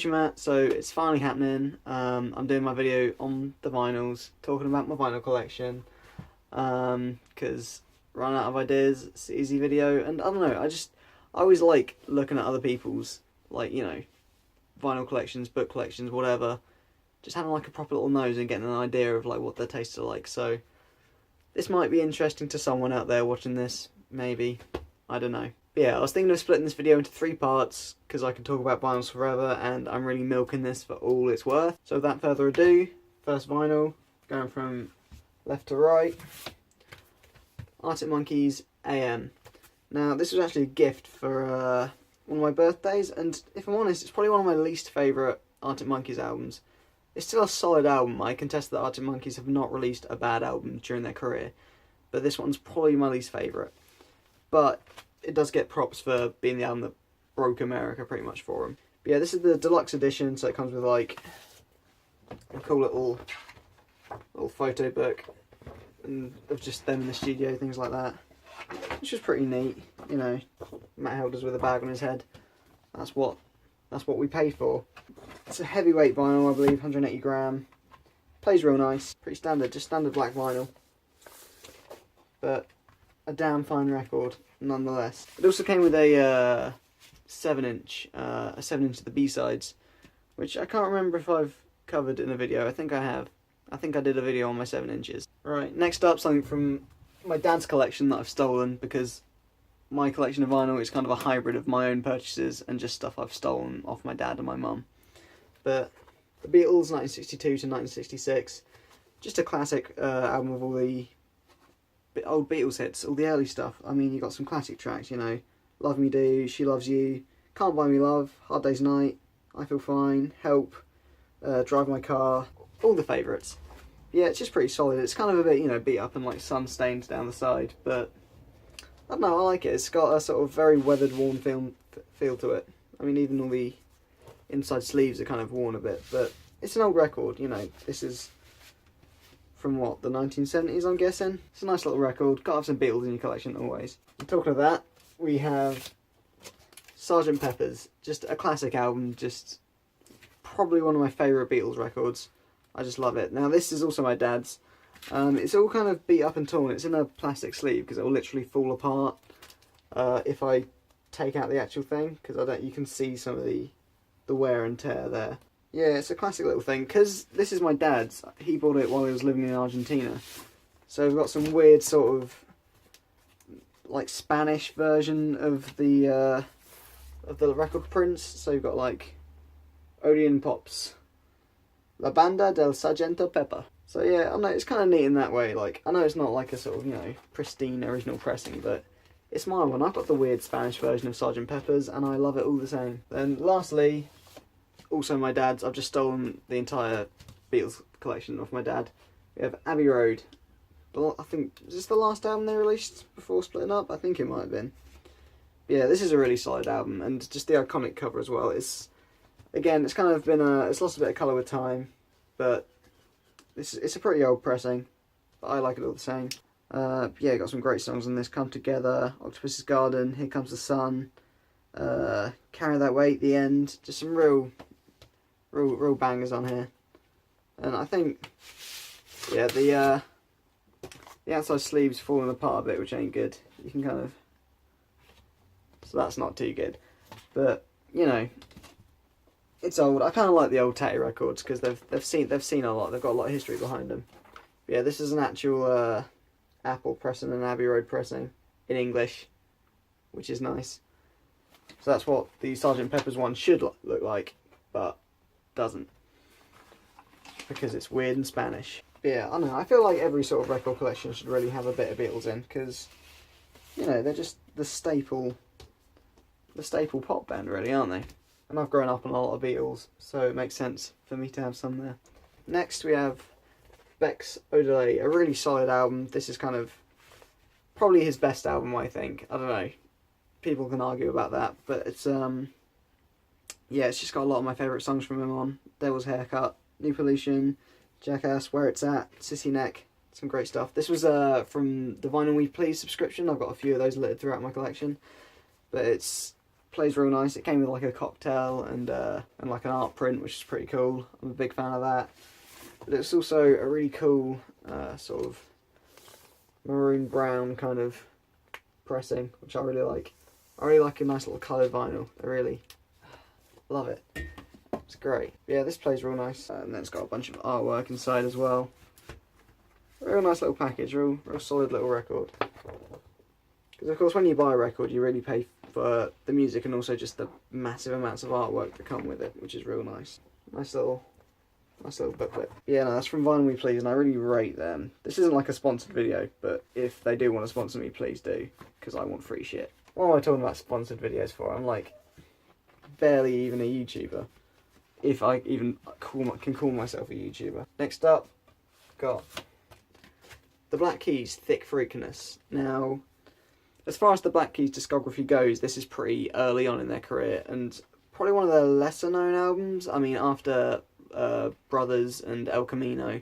future, Matt, so it's finally happening. I'm doing my video on the vinyls, talking about my vinyl collection, because run out of ideas, it's an easy video, and I don't know, I always like looking at other people's, like, you know, vinyl collections, book collections, whatever, just having like a proper little nose and getting an idea of like what their tastes are like. So this might be interesting to someone out there watching this, maybe, I don't know. But yeah, I was thinking of splitting this video into 3 parts, because I can talk about vinyls forever, and I'm really milking this for all it's worth. So without further ado, first vinyl, going from left to right, Arctic Monkeys AM. Now, this was actually a gift for one of my birthdays, and if I'm honest, it's probably one of my least favourite Arctic Monkeys albums. It's still a solid album. I contest that Arctic Monkeys have not released a bad album during their career, but this one's probably my least favourite. But it does get props for being the album that broke America pretty much for them. But yeah, this is the deluxe edition, so it comes with like a cool little photo book and of just them in the studio, things like that, which is pretty neat. You know, Matt held us with a bag on his head. That's what we pay for. It's a heavyweight vinyl, I believe, 180 gram. Plays real nice, pretty standard, just standard black vinyl, but a damn fine record nonetheless. It also came with a 7-inch of the B-sides, which I can't remember if I've covered in a video. I think I have. I think I did a video on my 7 inches. Right, next up, something from my dad's collection that I've stolen, because my collection of vinyl is kind of a hybrid of my own purchases and just stuff I've stolen off my dad and my mum. But the Beatles, 1962 to 1966, just a classic album of all the old Beatles hits, all the early stuff. I mean, you got some classic tracks, you know, Love Me Do, She Loves You, Can't Buy Me Love, Hard Day's Night, I Feel Fine, Help, Drive My Car, all the favourites. Yeah, it's just pretty solid. It's kind of a bit, you know, beat up and like sun stained down the side, but I don't know, I like it. It's got a sort of very weathered, worn feel to it. I mean, even all the inside sleeves are kind of worn a bit, but it's an old record, you know. This is from what, the 1970s, I'm guessing? It's a nice little record. Got to have some Beatles in your collection always. And talking of that, we have Sgt. Pepper's, just a classic album, just probably one of my favourite Beatles records. I just love it. Now, this is also my dad's. It's all kind of beat up and torn. It's in a plastic sleeve because it will literally fall apart if I take out the actual thing, because you can see some of the wear and tear there. Yeah, it's a classic little thing, because this is my dad's. He bought it while he was living in Argentina. So we've got some weird sort of like Spanish version of the record prints. So you've got like Odeon Pops, La Banda del Sargento Pepper. So yeah, I know it's kind of neat in that way. Like, I know it's not like a sort of, you know, pristine original pressing, but it's my one. I've got the weird Spanish version of Sgt. Pepper's, and I love it all the same. Then lastly, also my dad's. I've just stolen the entire Beatles collection off my dad. We have Abbey Road. I think, is this the last album they released before splitting up? I think it might have been. But yeah, this is a really solid album, and just the iconic cover as well. It's, again, it's kind of been it's lost a bit of colour with time, but it's a pretty old pressing, but I like it all the same. Yeah, got some great songs on this. Come Together, Octopus's Garden, Here Comes the Sun, Carry That Weight, The End. Just some real bangers on here. And I think, yeah, the outside sleeve's falling apart a bit, which ain't good. You can kind of, so that's not too good. But you know, it's old. I kind of like the old tatty records because they've seen a lot. They've got a lot of history behind them. But yeah, this is an actual Apple pressing and Abbey Road pressing in English, which is nice. So that's what the Sgt. Pepper's one should look like, but doesn't, because it's weird in Spanish. But yeah, I don't know. I feel like every sort of record collection should really have a bit of Beatles in, because you know, they're just the staple pop band, really, aren't they? And I've grown up on a lot of Beatles, so it makes sense for me to have some there. Next we have Beck's Odelay, a really solid album. This is kind of probably his best album, I think. I don't know. People can argue about that, but it's yeah, it's just got a lot of my favourite songs from him on. Devil's Haircut, New Pollution, Jackass, Where It's At, Sissy Neck, some great stuff. This was from the Vinyl We Please subscription. I've got a few of those littered throughout my collection, but it's plays real nice. It came with like a cocktail and like an art print, which is pretty cool. I'm a big fan of that. But it's also a really cool sort of maroon brown kind of pressing, which I really like. I really like a nice little coloured vinyl. I really love it. It's great. Yeah, this plays real nice. And then it's got a bunch of artwork inside as well. Real nice little package, real solid little record. Because of course when you buy a record you really pay for the music and also just the massive amounts of artwork that come with it, which is real nice. Nice little booklet. Yeah, no, that's from Vinyl Me Please, and I really rate them. This isn't like a sponsored video, but if they do want to sponsor me, please do, because I want free shit. What am I talking about sponsored videos for? I'm like barely even a YouTuber, if I even can call myself a YouTuber. Next up, got the Black Keys, Thick Freakiness. Now, as far as the Black Keys discography goes, this is pretty early on in their career, and probably one of their lesser known albums. I mean, after Brothers and El Camino,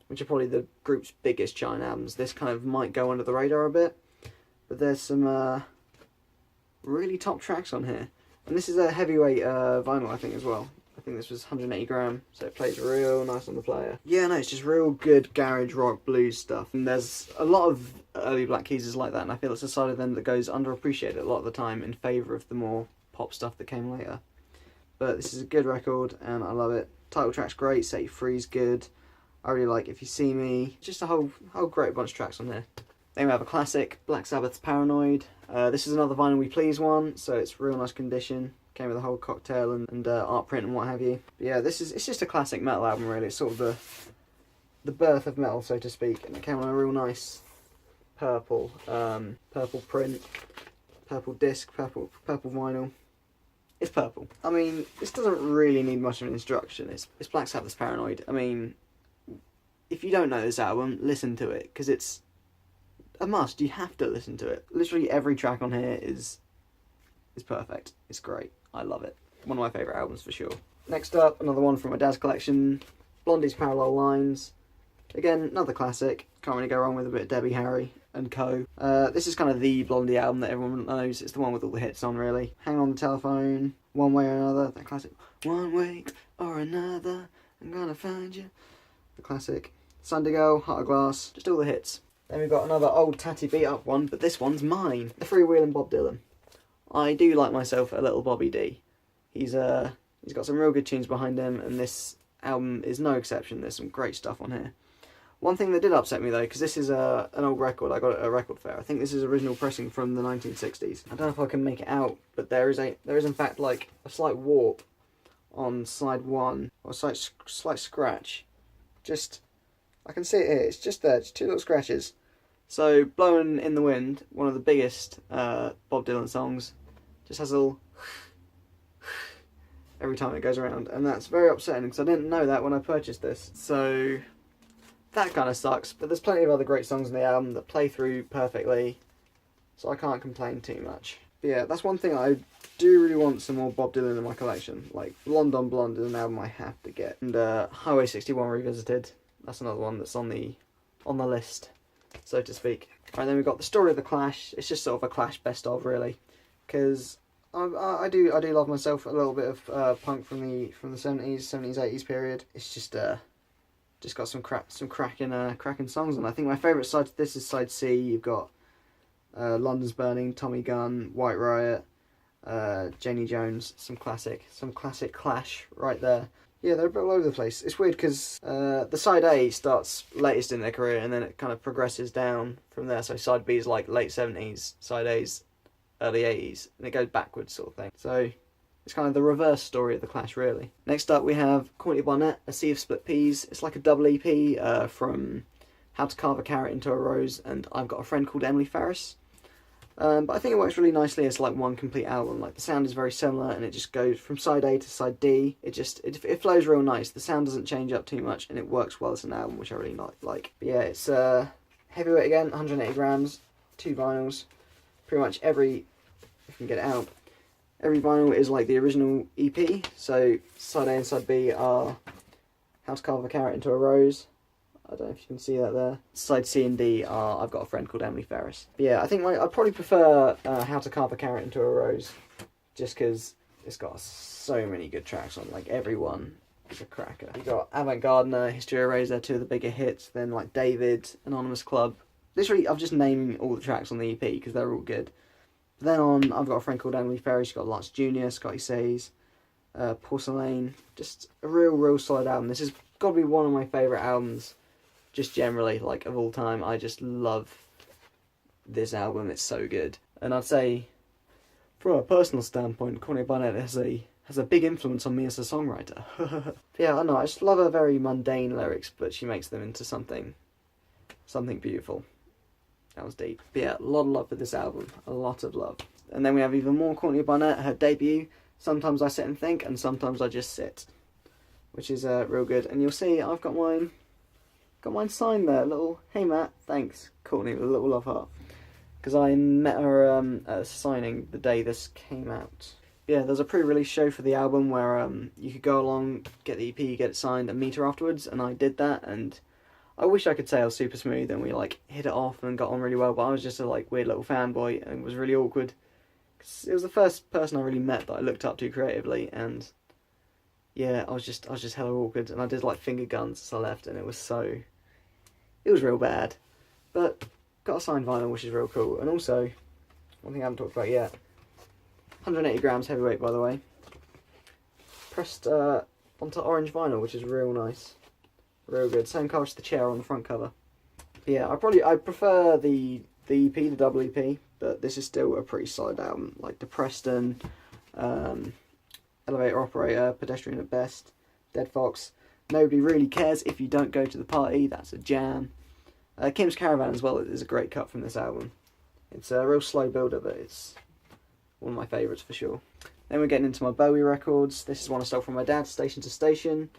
which are probably the group's biggest China albums, this kind of might go under the radar a bit. But there's some really top tracks on here. And this is a heavyweight vinyl, I think, as well. I think this was 180 gram, so it plays real nice on the player. Yeah, no, it's just real good garage rock blues stuff. And there's a lot of early Black Keys is like that, and I feel it's a side of them that goes underappreciated a lot of the time in favour of the more pop stuff that came later. But this is a good record, and I love it. Title track's great, Set You Free's good. I really like If You See Me. Just a whole great bunch of tracks on here. Then we have a classic, Black Sabbath's Paranoid. This is another Vinyl We Please one, so it's real nice condition. Came with a whole cocktail and art print and what have you. But yeah, it's just a classic metal album really. It's sort of the birth of metal, so to speak. And it came on a real nice purple print, purple disc, purple vinyl. It's purple. I mean, this doesn't really need much of an introduction. It's Black Sabbath's Paranoid. I mean, if you don't know this album, listen to it, because it's a must. You have to listen to it. Literally every track on here is perfect. It's great. I love it. One of my favourite albums for sure. Next up, another one from my dad's collection, Blondie's Parallel Lines. Again, another classic. Can't really go wrong with a bit of Debbie Harry and co. This is kind of the Blondie album that everyone knows. It's the one with all the hits on, really. Hang on the Telephone, One Way or Another, that classic. One way or another, I'm gonna find you. The classic. Sunday Girl, Heart of Glass, just all the hits. Then we've got another old tatty beat up one, but this one's mine. The Freewheelin' Bob Dylan. I do like myself a little Bobby D. He's got some real good tunes behind him, and this album is no exception. There's some great stuff on here. One thing that did upset me though, because this is an old record, I got it at a record fair. I think this is original pressing from the 1960s. I don't know if I can make it out, but there is in fact like a slight warp on side 1, or a slight scratch. Just, I can see it here. It's just there, just 2 little scratches. So, Blowin' in the Wind, one of the biggest Bob Dylan songs, just has a little every time it goes around, and that's very upsetting because I didn't know that when I purchased this. So that kind of sucks, but there's plenty of other great songs in the album that play through perfectly, so I can't complain too much. But yeah, that's one thing I do really want some more Bob Dylan in my collection. Like, Blonde on Blonde is an album I have to get. And Highway 61 Revisited, that's another one that's on the list, so to speak. Right, then we've got The Story of the Clash. It's just sort of a Clash best of, really, because I do love myself a little bit of punk from the 70s, 80s period. It's just got some cracking songs, and I think my favourite side to this is side C. You've got London's Burning, Tommy Gunn, White Riot, Janie Jones, some classic Clash right there. Yeah, they're a bit all over the place. It's weird because the side A starts latest in their career, and then it kind of progresses down from there. So side B is like late 70s, side A's early 80s, and it goes backwards sort of thing. So it's kind of the reverse story of the Clash, really. Next up we have Courtney Barnett, A Sea of Split Peas. It's like a double EP from How to Carve a Carrot into a Rose and I've Got a Friend Called Emily Ferris. But I think it works really nicely as like one complete album. Like, the sound is very similar, and it just goes from side A to side D. It flows real nice. The sound doesn't change up too much, and it works well as an album, which I really like. But yeah, it's heavyweight again, 180 grams, 2 vinyls. Pretty much if you can get it out, every vinyl is like the original EP. So side A and side B are How to Carve a Carrot into a Rose. I don't know if you can see that there. Side C and D are I've Got a Friend Called Emily Ferris. But yeah, I think I'd probably prefer How to Carve a Carrot into a Rose just because it's got so many good tracks on. Like, every one is a cracker. You got Avant Gardener, History Eraser, two of the bigger hits. Then like David, Anonymous Club. Literally, I'm just naming all the tracks on the EP because they're all good. Then on, I've got a friend called Emily Ferry. She's got Lance Jr., Scotty Says, Porcelain. Just a real solid album. This has got to be one of my favourite albums, just generally, like, of all time. I just love this album. It's so good. And I'd say, from a personal standpoint, Courtney Barnett has a big influence on me as a songwriter. Yeah, I know. I just love her very mundane lyrics, but she makes them into something beautiful. That was deep. But yeah, a lot of love for this album. A lot of love. And then we have even more Courtney Barnett, her debut. Sometimes I sit and think, and sometimes I just sit, which is real good. And you'll see I've got mine signed there. Little, hey Matt, thanks, Courtney, with a little love heart. Because I met her at a signing the day this came out. Yeah, there's a pre-release show for the album where you could go along, get the EP, get it signed, and meet her afterwards. And I did that, and I wish I could say I was super smooth and we like hit it off and got on really well, but I was just a like weird little fanboy and it was really awkward. Cause it was the first person I really met that I looked up to creatively, and yeah, I was just hella awkward, and I did like finger guns as I left, and it was real bad. But got a signed vinyl, which is real cool. And also, one thing I haven't talked about yet, 180 grams heavyweight, by the way, pressed onto orange vinyl, which is real nice. Real good. Same colour as the chair on the front cover. Yeah, I prefer the EP, the double EP, but this is still a pretty solid album. Like Depreston, Elevator Operator, Pedestrian at Best, Dead Fox, Nobody Really Cares If You Don't Go to the Party, that's a jam. Kim's Caravan as well is a great cut from this album. It's a real slow builder, but it's one of my favourites for sure. Then we're getting into my Bowie records. This is one I stole from my dad, Station to Station.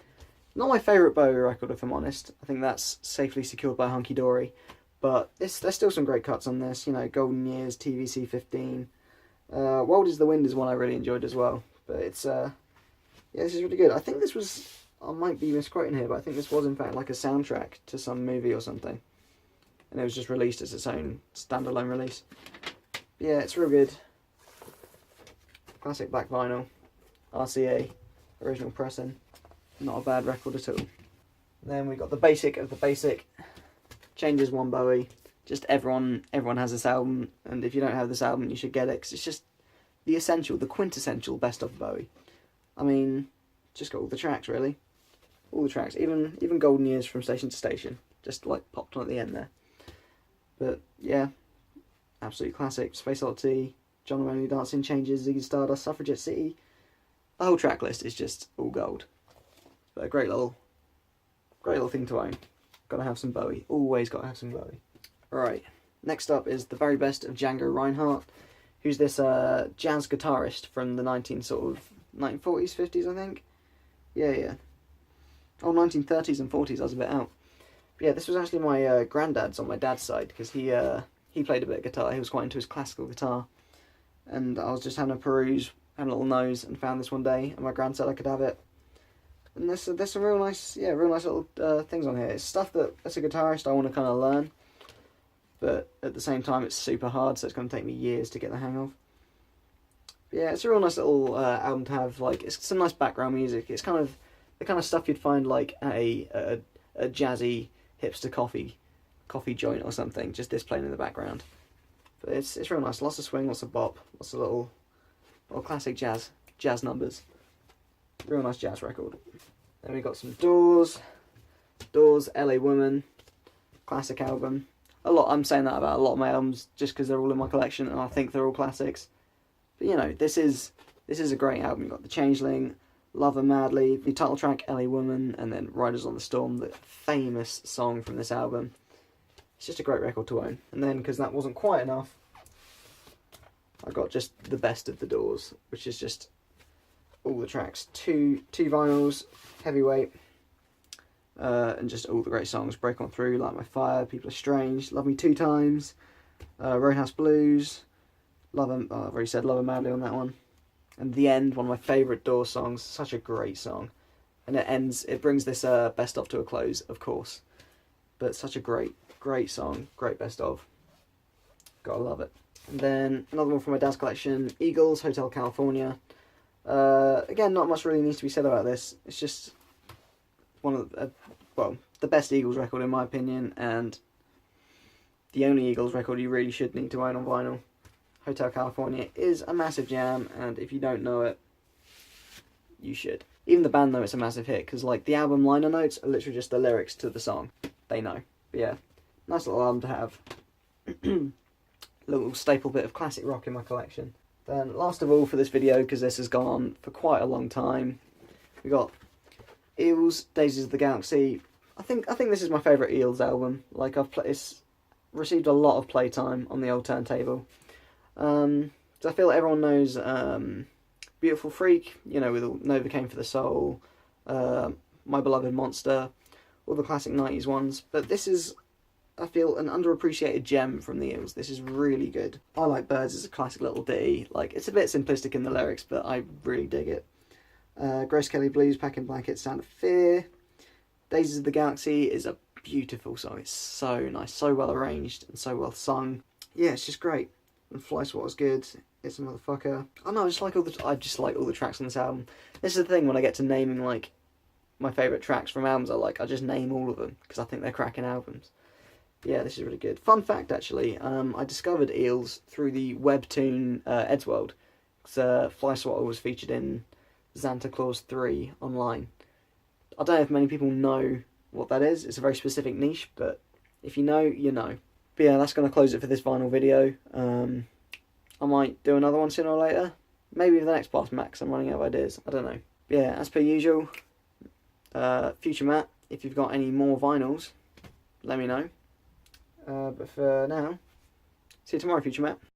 Not my favourite Bowie record, if I'm honest. I think that's safely secured by Hunky Dory. But there's still some great cuts on this. You know, Golden Years, TVC 15. Wild is the Wind is one I really enjoyed as well. But it's, yeah, this is really good. I think this was, I might be misquoting here, but I think this was in fact like a soundtrack to some movie or something. And it was just released as its own standalone release. But yeah, it's real good. Classic black vinyl. RCA. Original pressing. Not a bad record at all. Then we got the basic of the basic. Changes One Bowie. Just everyone has this album, and if you don't have this album, you should get it, because it's just the essential, the quintessential best of Bowie. I mean, just got all the tracks, really. All the tracks, even Golden Years from Station to Station, just like popped on at the end there. But yeah, absolute classic. Space Oddity, John and Only Dancing, Changes, Ziggy Stardust, Suffragette City. The whole track list is just all gold. But a great little thing to own. Gotta have some Bowie. Always gotta have some Bowie. Right, next up is the very best of Django Reinhardt, who's this jazz guitarist from the 1940s, 50s, I think. Yeah. Oh, 1930s and 40s, I was a bit out. But yeah, this was actually my granddad's on my dad's side, because he played a bit of guitar. He was quite into his classical guitar. And I was just having a peruse, having a little nose, and found this one day, and my gran said I could have it. And there's some real nice little things on here. It's stuff that, as a guitarist, I want to kind of learn. But at the same time, it's super hard, so it's going to take me years to get the hang of. But yeah, it's a real nice little album to have. Like, it's some nice background music. It's kind of the kind of stuff you'd find like at a jazzy hipster coffee joint or something. Just this playing in the background. But it's real nice. Lots of swing, lots of bop, lots of little classic jazz numbers. Real nice jazz record. Then we got some Doors, LA Woman, classic album. I'm saying that about a lot of my albums just because they're all in my collection and I think they're all classics. But you know, this is a great album. You've got The Changeling, Love Her Madly, the title track LA Woman, and then Riders on the Storm, the famous song from this album. It's just a great record to own. And then, because that wasn't quite enough, I got just the best of the Doors, which is just all the tracks. Two vinyls, heavyweight, and just all the great songs. Break On Through, Light My Fire, People Are Strange, Love Me Two Times, Roadhouse Blues, I've already said Love Her Madly on that one. And The End, one of my favourite Doors songs, such a great song. And it brings this best of to a close, of course. But such a great song, great best of. Gotta love it. And then another one from my dad's collection, Eagles, Hotel California. Again, not much really needs to be said about this. It's just one of the, the best Eagles record in my opinion, and the only Eagles record you really should need to own on vinyl. Hotel California is a massive jam, and if you don't know it, you should. Even the band know it's a massive hit, because like the album liner notes are literally just the lyrics to the song. They know. But yeah, nice little album to have. Little staple bit of classic rock in my collection. Then last of all for this video, because this has gone on for quite a long time, we got Eels, Daisies of the Galaxy. I think this is my favourite Eels album. Like it's received a lot of playtime on the old turntable. So I feel everyone knows Beautiful Freak, you know, with Nova Came for the Soul, My Beloved Monster, all the classic 90s ones. But this is, I feel, an underappreciated gem from the Eels. This is really good. I Like Birds is a classic little ditty. Like, it's a bit simplistic in the lyrics, but I really dig it. Grace Kelly Blues, Packing Blankets, Sound of Fear. Daisies of the Galaxy is a beautiful song. It's so nice, so well arranged, and so well sung. Yeah, it's just great. And Fly Swatter's good. It's a motherfucker. I know, I just like all the tracks on this album. This is the thing when I get to naming like my favourite tracks from albums I just name all of them because I think they're cracking albums. But yeah, this is really good. Fun fact actually, I discovered Eels through the webtoon Eddsworld. Because Fly Swatter was featured in Santa Claus 3 online. I don't know if many people know what that is. It's a very specific niche, but if you know, you know. But yeah, that's going to close it for this vinyl video. I might do another one sooner or later. Maybe for the next part, Max. I'm running out of ideas. I don't know. But yeah, as per usual, Future Matt, if you've got any more vinyls, let me know. But for now, see you tomorrow, Future Matt.